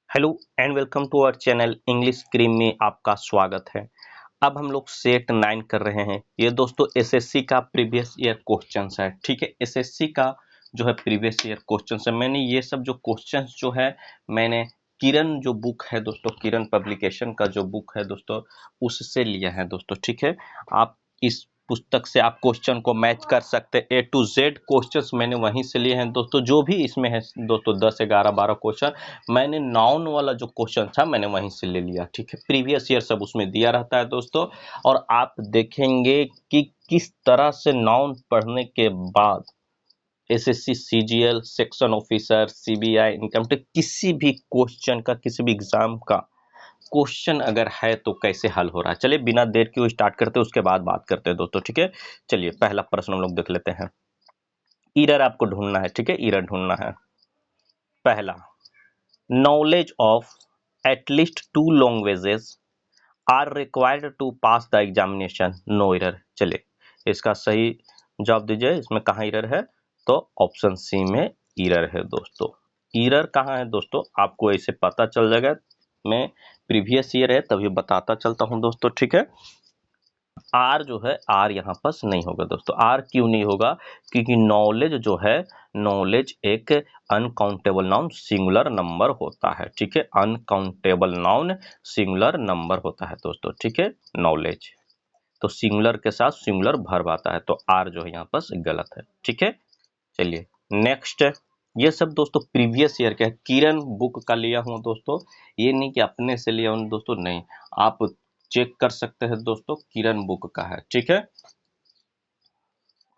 Hello and welcome to our channel English scream में आपका स्वागत है। अब हम लोग सेट 9 कर रहे हैं। ये दोस्तों एसएससी का प्रीवियस ईयर क्वेश्चंस है। ठीक है, एसएससी का जो है प्रीवियस ईयर क्वेश्चंस है। मैंने ये सब जो क्वेश्चंस जो है मैंने किरण जो बुक है दोस्तों, किरण पब्लिकेशन का जो बुक है दोस्तों, उससे लिया है दोस्तों। ठीक है, आप इस पुस्तक से आप क्वेश्चन को मैच कर सकते हैं। ए टू जेड क्वेश्चंस मैंने वहीं से लिए हैं दोस्तों। जो भी इसमें है दोस्तों 10 11 12 क्वेश्चन मैंने नाउन वाला जो क्वेश्चन था मैंने वहीं से ले लिया। ठीक है, प्रीवियस ईयर सब उसमें दिया रहता है दोस्तों। और आप देखेंगे कि किस तरह से नाउन पढ़ने के बाद SSC CGL section officer CBI income tax किसी भी क्वेश्चन का, किसी भी एग्जाम का क्वेश्चन अगर है तो कैसे हल हो रहा है। चलिए बिना देर के स्टार्ट करते हैं, उसके बाद बात करते हैं दोस्तों। ठीक है, चलिए पहला प्रश्न हम लोग देख लेते हैं। ईरर आपको ढूंढना है। ठीक है, ईरर ढूंढना है। पहला, knowledge of at least 2 languages are required to pass the examination. No error। चलिए इसका सही जवाब दीजिए। इसमें कहाँ एरर है? तो ऑप्शन सी में एरर है दोस्तों। एरर कहाँ है दोस्तों? आपको ऐसे पता चल जाएगा। मैं प्रीवियस ईयर है तभी बताता चलता हूँ दोस्तों। ठीक है, आर जो है, आर यहाँ पास नहीं होगा दोस्तों। आर क्यों नहीं होगा? क्योंकि नॉलेज जो है, नॉलेज एक अनकाउंटेबल नाउन सिंगुलर नंबर होता है। ठीक है, अनकाउंटेबल नाउन सिंगुलर नंबर होता है दोस्तों। ठीक है, नॉलेज तो सिंगुलर के साथ सिंगुलर वर्ब आता है, तो आर जो है यहाँ पास गलत है। ठीक है, चलिए नेक्स्ट। ये सब दोस्तों प्रीवियस ईयर के किरण बुक का लिया हूँ दोस्तों। ये नहीं कि अपने से लिया हूँ दोस्तों, नहीं, आप चेक कर सकते हैं दोस्तों, किरण बुक का है। ठीक है,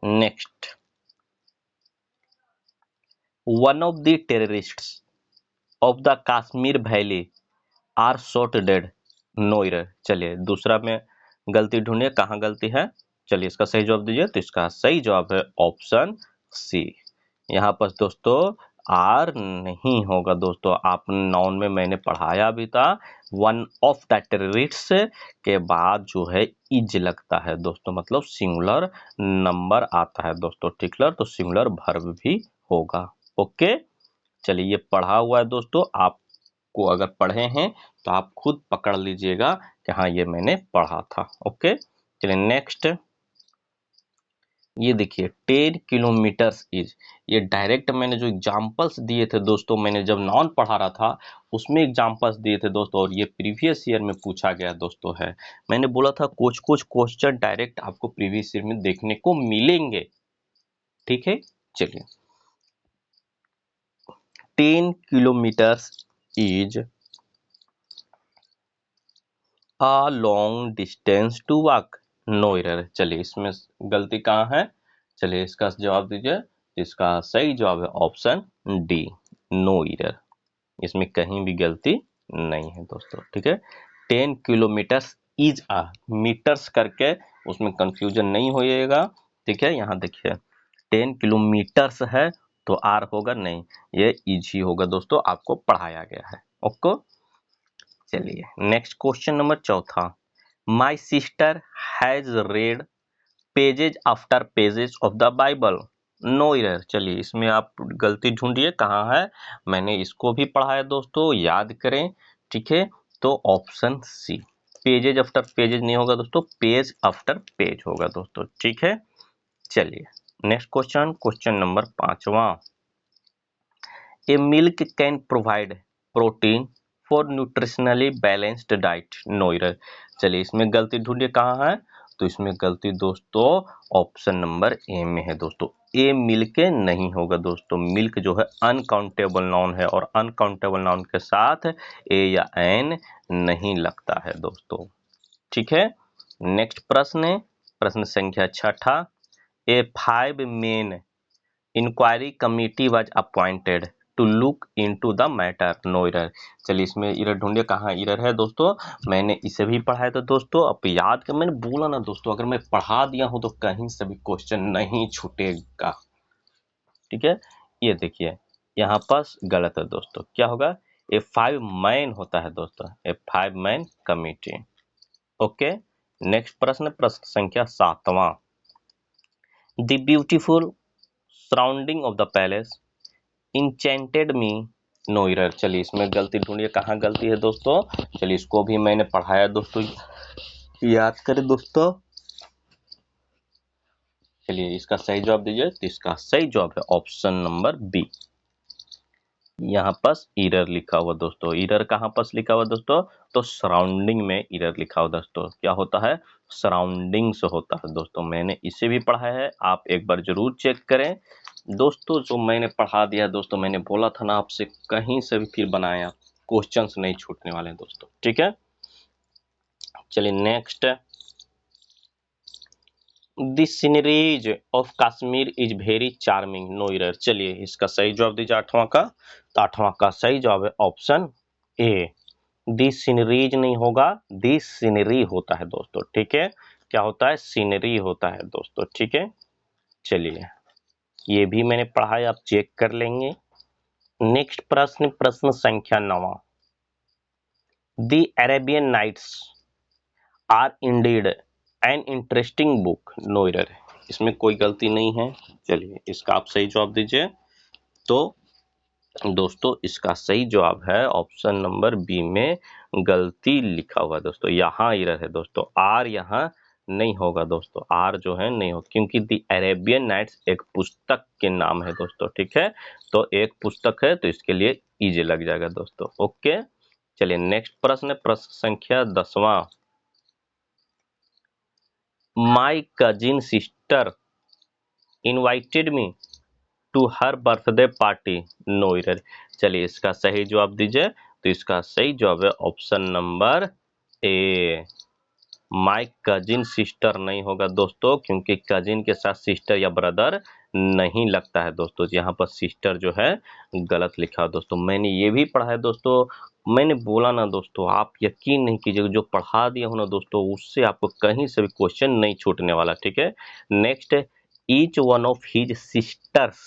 next. One of the terrorists of the Kashmir valley are shot dead. No error. चलिए दूसरा में गलती ढूंढिए, कहाँ गलती है। चलिए इसका सही जवाब दीजिए। तो इसका सही जवाब है ऑप्शन सी। यहाँ पर दोस्तों आर नहीं होगा दोस्तों। आप नाउन में मैंने पढ़ाया भी था, वन ऑफ द टेररिस्ट्स के बाद जो है इज लगता है दोस्तों, मतलब सिंगुलर नंबर आता है दोस्तों। ठीक है, तो सिंगुलर वर्ब भी होगा। ओके, चलिए ये पढ़ा हुआ है दोस्तों। आपको अगर पढ़े हैं तो आप खुद पकड़ लीजिएगा कि हाँ ये मैंने पढ़ा था। ओके, चलिए नेक्स्ट। ये देखिए 10 किलोमीटर्स इज, ये डायरेक्ट मैंने जो एग्जांपल्स दिए थे दोस्तों, मैंने जब नॉन पढ़ा रहा था उसमें एग्जांपल्स दिए थे दोस्तों, और ये प्रीवियस ईयर में पूछा गया दोस्तों है। मैंने बोला था कुछ कुछ क्वेश्चन डायरेक्ट आपको प्रीवियस ईयर में देखने को मिलेंगे। ठीक है, चलिए 10 kilometres is a long distance to walk. No error. चलिए इसमें गलती कहाँ है? चलिए इसका जवाब दीजिए। इसका सही जवाब है ऑप्शन डी, नो एरर। इसमें कहीं भी गलती नहीं है दोस्तों। ठीक है, 10 किलोमीटर्स इज आ, मीटर्स करके उसमें कंफ्यूजन नहीं होइएगा। ठीक है, यहाँ देखिए 10 किलोमीटर्स है तो आर होगा नहीं, ये इज ही होगा दोस्तों, आपको पढ़ाया गया है। ओके, चलिए नेक्स्ट क्वेश्चन नंबर चौथा। My sister has read pages after pages of the Bible. No error. चलिए इसमें आप गलती ढूंढिए कहाँ है। मैंने इसको भी पढ़ा है दोस्तों, याद करें। ठीक है, तो option C, pages after pages नहीं होगा दोस्तों, पेज आफ्टर पेज होगा दोस्तों। ठीक है, चलिए नेक्स्ट क्वेश्चन, क्वेश्चन नंबर पांचवा। A milk can provide protein for nutritionally balanced diet. No error. चलिए इसमें गलती ढूंढिए कहाँ है। तो इसमें गलती दोस्तों ऑप्शन नंबर ए में है दोस्तों। ए मिल्क नहीं होगा दोस्तों। मिल्क जो है अनकाउंटेबल नाउन है, और अनकाउंटेबल नाउन के साथ ए या एन नहीं लगता है दोस्तों। ठीक है, नेक्स्ट प्रश्न है, प्रश्न संख्या छठा। A 5 men inquiry committee was appointed to look into the matter. No error. चलिए इसमें एरर ढूंढिए कहाँ एरर है दोस्तों। मैंने इसे भी पढ़ाया था दोस्तों, अब याद कर, मैंने बोला ना दोस्तों, अगर मैं पढ़ा दिया हूं तो कहीं से भी क्वेश्चन नहीं छूटेगा। ठीक है, ये देखिए यहाँ पास गलत है दोस्तों। क्या होगा? ए 5 मैन होता है दोस्तों, a 5 man committee. Okay, next प्रश्न, प्रश्न संख्या सातवां। The beautiful surrounding of the palace enchanted me no error. चलिए इसमें गलती ढूंढिए, कहाँ गलती है दोस्तों। चलिए इसको भी मैंने पढ़ाया दोस्तों, याद करें दोस्तों। चलिए इसका सही जवाब दीजिए। तो इसका सही जवाब है ऑप्शन नंबर बी। यहाँ पास एरर लिखा हुआ दोस्तों। एरर कहाँ पास लिखा हुआ दोस्तों, तो सराउंडिंग में एरर लिखा हुआ दोस्तों। क्या होता है, सराउंडिंग्स होता है दोस्तों। मैंने इसे भी पढ़ा है, आप एक बार जरूर चेक करें दोस्तों। जो मैंने पढ़ा दिया दोस्तों, मैंने बोला था ना आपसे, कहीं से भी फिर बनाया, क्वेश्चंस नहीं छूटने वाले दोस्तों, ठीक है। चलिए next, the sceneries of Kashmir is very charming, no error. चलिए इसका सही जवाब दीजिए आठवां का। तो आठवां का सही जवाब है ऑप्शन ए। दी सीनरीज नहीं होगा, दी सीनरी होता है दोस्तों, ठीक है। क्या होता है, सीनरी होता है दोस्तों, ठीक है। चलिए ये भी मैंने पढ़ा है, आप चेक कर लेंगे। नेक्स्ट प्रश्न, प्रश्न संख्या 9। The Arabian nights are indeed an interesting book, no error. इसमें कोई गलती नहीं है। चलिए इसका आप सही जवाब दीजिए। तो दोस्तों इसका सही जवाब है ऑप्शन नंबर बी में गलती लिखा हुआ दोस्तों। यहाँ एरर है दोस्तों, आर यहाँ नहीं होगा दोस्तों, आर जो है नहीं होगा, क्योंकि दी अरेबियन नाइट्स एक पुस्तक के नाम है दोस्तों, ठीक है। तो एक पुस्तक है, तो इसके लिए इजी लग जाएगा दोस्तों, ओके। चलिए नेक्स्ट प्रश्न, प्रश्न संख्या 10वां। My cousin sister invited me to her birthday party, no error. चलिए इसका सही जवाब दीजिए। तो इसका सही जवाब है option number A. My cousin sister नहीं होगा दोस्तों, क्योंकि कजिन के साथ सिस्टर या ब्रदर नहीं लगता है दोस्तों। यहाँ पर सिस्टर जो है गलत लिखा है दोस्तों। मैंने ये भी पढ़ा है दोस्तों। मैंने बोला ना दोस्तों, आप यकीन नहीं कीजिएगा, जो पढ़ा दिया हूँ ना दोस्तों, उससे आपको कहीं से भी क्वेश्चन नहीं छूटने वाला, ठीक है। Next, each one of his sisters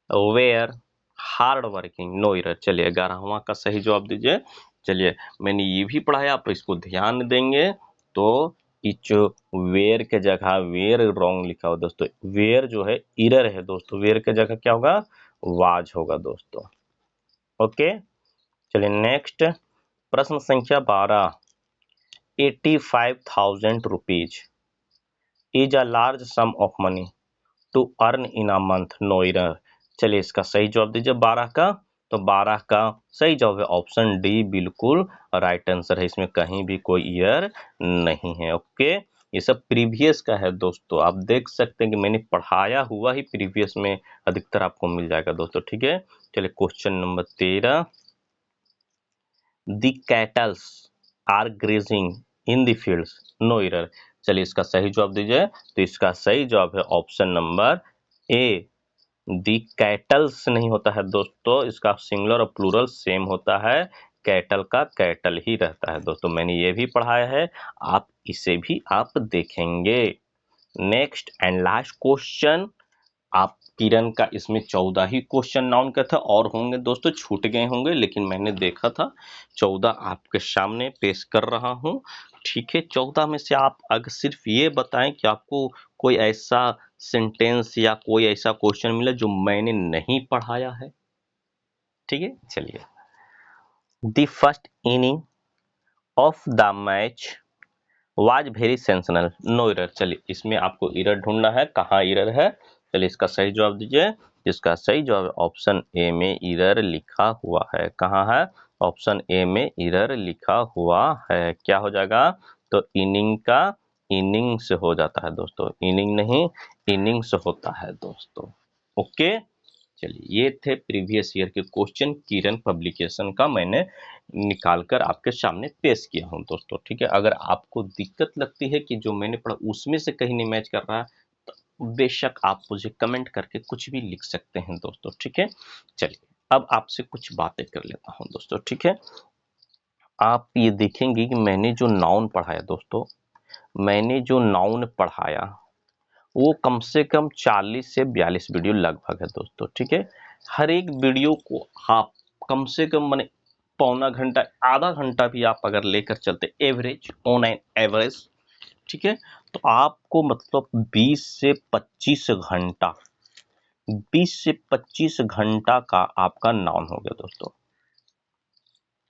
were hard working, no error. चलिए 11वां का सही जवाब दीजिए। चलिए मैंने ये भी पढ़ा है, आप इसको ध्यान देंगे तो इच वेयर के जगह वेयर रॉन्ग लिखा हो दोस्तों। वेयर जो है एरर है दोस्तों, वेयर के जगह क्या होगा, वाज होगा दोस्तों, ओके। चलिए नेक्स्ट, प्रश्न संख्या 12। 85,000 rupees is a large sum of money to earn in a month, no error. चलिए इसका सही जवाब दीजिए 12 का। तो 12 का सही जवाब है ऑप्शन डी, बिल्कुल राइट आंसर है, इसमें कहीं भी कोई एरर नहीं है, ओके। ये सब प्रीवियस का है दोस्तों, आप देख सकते हैं कि मैंने पढ़ाया हुआ ही प्रीवियस में अधिकतर आपको मिल जाएगा दोस्तों, ठीक है। चलिए question number 13। The cattles are grazing in the fields, no error. चलिए इसका सही जवाब दीजिए। तो इसका सही जवाब है option number A. The kettles नहीं होता है दोस्तों, इसका सिंगुलर और प्लूरल सेम होता है, कैटल का कैटल ही रहता है दोस्तों। मैंने ये भी पढ़ाया है, आप इसे भी आप देखेंगे। नेक्स्ट एंड लास्ट क्वेश्चन, आप किरण का इसमें 14 ही क्वेश्चन नाउन का था, और होंगे दोस्तों, छूट गए होंगे, लेकिन मैंने देखा था 14 आपके सामने पेश कर रहा हूं, ठीक है। 14 में से आप अगर सिर्फ ये बताएं कि आपको कोई ऐसा सेंटेंस या कोई ऐसा क्वेश्चन मिला जो मैंने नहीं पढ़ाया है, ठीक है। चलिए, the first inning of the match was very sensational, no error. चलिए इसमें आपको एरर ढूंढना है, कहाँ एरर है। चलिए इसका सही जवाब दीजिए। इसका सही जवाब ऑप्शन ए में एरर लिखा हुआ है। कहाँ है, ऑप्शन ए में एरर लिखा हुआ है। क्या हो जाएगा, तो इनिंग का इनिंग से हो जाता है दोस्तों, इनिंग नहीं इनिंग्स होता है दोस्तों, ओके। चलिए ये थे प्रीवियस ईयर के क्वेश्चन, किरण पब्लिकेशन का मैंने निकालकर आपके सामने पेश किया हूं दोस्तों, ठीक है। अगर आपको दिक्कत लगती है कि जो मैंने पढ़ा उसमें से कहीं नहीं मैच कर रहा है, तो बेशक आप मुझे कमेंट करके कुछ भी लिख सकते हैं दोस्तों, ठीक है। चलिए अब आपसे कुछ बातें कर लेता हूं दोस्तों, ठीक है। आप ये देखेंगे कि मैंने जो नाउन पढ़ाया दोस्तों, मैंने जो नाउन पढ़ाया वो कम से कम 40 से 42 वीडियो लगभग है दोस्तों, ठीक है। हर एक वीडियो को आप कम से कम माने पौना घंटा, आधा घंटा भी आप अगर लेकर चलते एवरेज, ऑन एन एवरेज, ठीक है, तो आपको मतलब 20 से 25 घंटा 20 से 25 घंटा का आपका नाउन हो गया दोस्तों।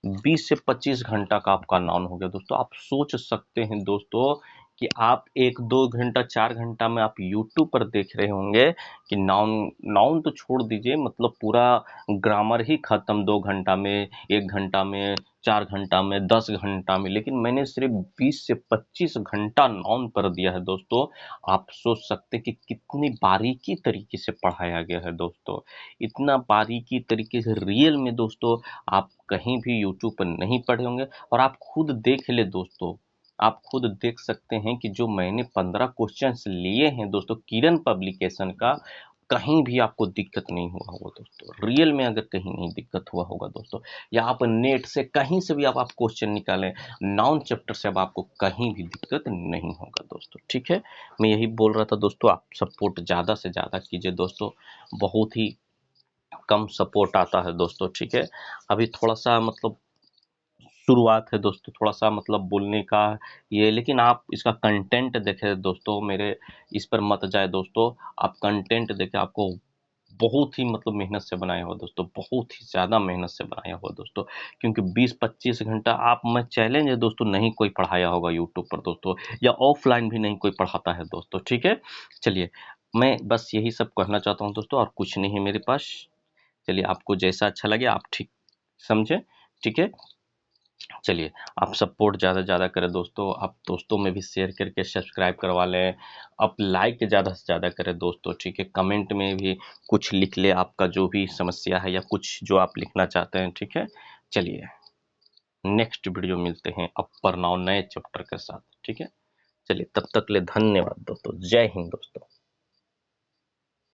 20 से 25 घंटा का आपका नाउन हो गया दोस्तों। आप सोच सकते हैं दोस्तों कि आप 1-2 घंटा 4 घंटा में आप यूट्यूब पर देख रहे होंगे कि नाउन नाउन तो छोड़ दीजिए, मतलब पूरा ग्रामर ही खत्म 2 घंटा में, 1 घंटा में, 4 घंटा में, 10 घंटा में, लेकिन मैंने सिर्फ 20 से 25 घंटा नाउन पर दिया है दोस्तों। आप सोच सकते हैं कि कितनी बारीकी तरीके से पढ़ाया गया है दोस्तों। इतना बारीकी तरीके से रियल में दोस्तों आप कहीं भी यूट्यूब पर नहीं पढ़े होंगे। और आप खुद देख ले दोस्तों, आप खुद देख सकते हैं कि जो मैंने 15 क्वेश्चंस लिए हैं दोस्तों किरण पब्लिकेशन का, कहीं भी आपको दिक्कत नहीं हुआ होगा दोस्तों। रियल में अगर कहीं नहीं दिक्कत हुआ होगा दोस्तों, या आप नेट से कहीं से भी आप क्वेश्चन निकालें, नाउन चैप्टर से अब आपको कहीं भी दिक्कत नहीं होगा दोस्तों। ठीक है, मैं यही बोल रहा था दोस्तों, आप सपोर्ट ज़्यादा से ज़्यादा कीजिए दोस्तों। बहुत ही कम सपोर्ट आता है दोस्तों। ठीक है, अभी थोड़ा सा मतलब शुरुआत है दोस्तों, थोड़ा सा मतलब बोलने का ये, लेकिन आप इसका कंटेंट देखें दोस्तों, मेरे इस पर मत जाए दोस्तों। आप कंटेंट देखें, आपको बहुत ही मतलब मेहनत से बनाया हुआ दोस्तों, बहुत ही ज़्यादा मेहनत से बनाया हुआ दोस्तों। क्योंकि 20-25 घंटा आप, मैं चैलेंज है दोस्तों, नहीं कोई पढ़ाया होगा यूट्यूब पर दोस्तों, या ऑफलाइन भी नहीं कोई पढ़ाता है दोस्तों। ठीक है, चलिए, मैं बस यही सब कहना चाहता हूँ दोस्तों, और कुछ नहीं है मेरे पास। चलिए, आपको जैसा अच्छा लगे आप ठीक समझे। ठीक है, चलिए, आप सपोर्ट ज़्यादा से ज़्यादा करें दोस्तों, आप दोस्तों में भी शेयर करके सब्सक्राइब करवा लें, आप लाइक ज़्यादा से ज़्यादा करें दोस्तों। ठीक है, कमेंट में भी कुछ लिख ले, आपका जो भी समस्या है या कुछ जो आप लिखना चाहते हैं। ठीक है, चलिए, नेक्स्ट वीडियो मिलते हैं अपर नाउन नए चैप्टर के साथ। ठीक है, चलिए, तब तक ले धन्यवाद दोस्तों। जय हिंद दोस्तों।